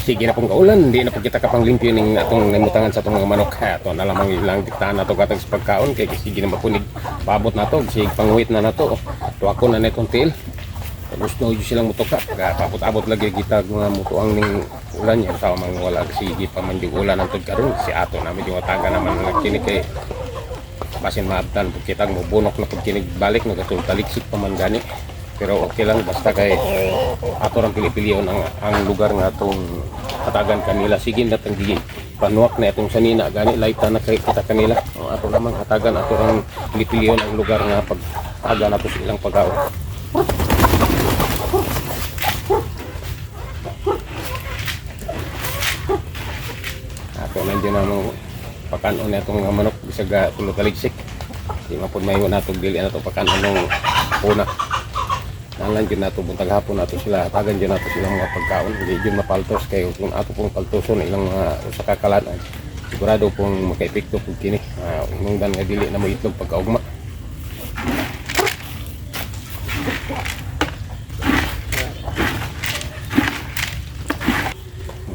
sige na pong kaulan, hindi na po kita kapanglimpyo ning atong limutangan sa atong mga manok. Ato na lamang ilang diktahan nato katag sa pagkaon kay sige na mapunig paabot nato sig pangwit na nato. Tuwako na netong til. Gusto nyo silang mutuka, paabot-abot lagi kita mga mutuang ning ulan yan sa mga wala sige pa man yung ulan ang karon si ato namin yung ataga naman ng kinig kay basin maabtan pag kita mo bunok na pag kinig balik no katulad taliksik pa man gani. Pero okay lang basta kay ato rang pili-piliyon ang lugar nga atong hatagan kanila sige na tanggigin panuwak na itong sanina gani laita na kay kita kanila ato namang hatagan ato rang pili-piliyon ang lugar nga pag-aga nato silang pag-aon. Ato nandiyan na mo pakanon na itong mga manok bisag tulog kaligsik di mapod mayo nato dili na ito pakanon ng una. Nalang dyan nato buntag hapon nato sila hatagan dyan nato silang mga pagkaon hindi dyan mapaltos kayo kung ato pong paltoson ilang mga usa ka kalanan sigurado pong makaepekto pag kini inungdan nga dili na mo itlog pagkaugma.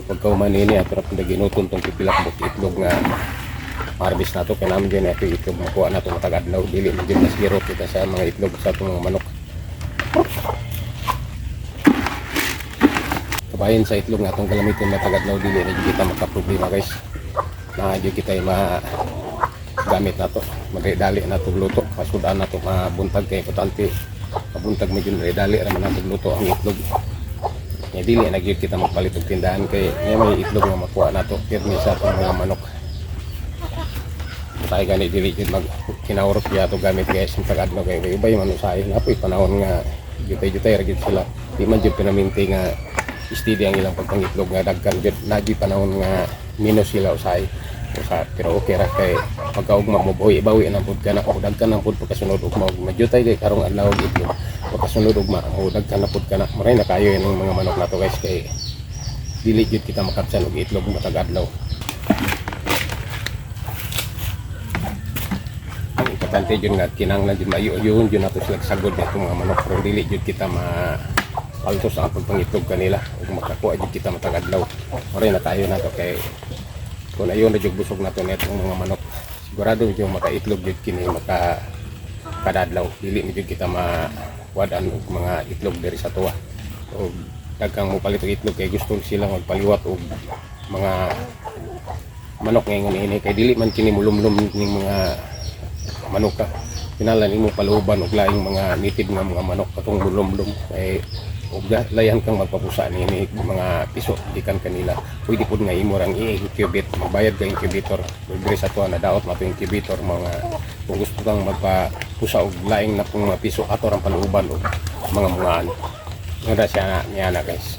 Pagkauman nini ato ra pud ginuton tong pipilak buk itlog nga harvest nato kay naman dyan nato itlog makuha nato matag adlaw dili mo dyan nasiro kita sa mga itlog sa atong mga manok. Kabayan sa itlog nga itong kalamitin na tagadlaw dili na kita makaproblema guys na di kita gamit nato madali nato luto pasudaan nato mabuntag kay importante mabuntag medyo dali ra man nato luto ang itlog nya dili na gyud kita magpalit og tindahan kay may itlog nga makuha nato pirmi sa atong mga manok tayo gani dili gyud mag kinaurot yato gamit guys ang tagadlaw kay ubay man usahay napoy panahon nga jutay-jutay ra gyud sila di man gyud pinaminti nga steady ang ilang pagpangitlog nga dagkan gyud na di panahon nga minus sila usahay pero okay ra kay pagkaugma mo bawi na pud kana o dagkan na pud pagkasunod ugma majutay kay karong adlaw itlog pagkasunod ugma o dagkan na pud kana maray na kayo yung mga manok nato guys kay dili gyud kita makapsan og itlog matag adlaw. Ang importante yun nga kinahanglan din mayo-yun yun nato sila sagod nito mga manok pero dili jud kita paltos ang pagpangitlog kanila ug makakuha jud kita matag adlaw oray na tayo nato kay kung ayon na jud busog nato netong mga manok sigurado jud makaitlog jud kini kadadlaw dili mi jud kita mawadan og mga itlog diri sa tuwa ug daghang mo palit og itlog kay gusto sila magpaliwat og mga manok ngayon ini kay dili man kini mulumlum ning mga manok ka kinalan imo paluban og laing mga native nga mga manok katong mulumlum kay ug layan kang magpapusa nini mga piso gikan kanila pwede pud nga imo rang i-incubate magbayad ka incubator diri sa tuwa na daot mato incubator mga kung gusto kang magpapusa og laing na pong mga piso ato rang paluban og mga mungaan nga siya niya na guys.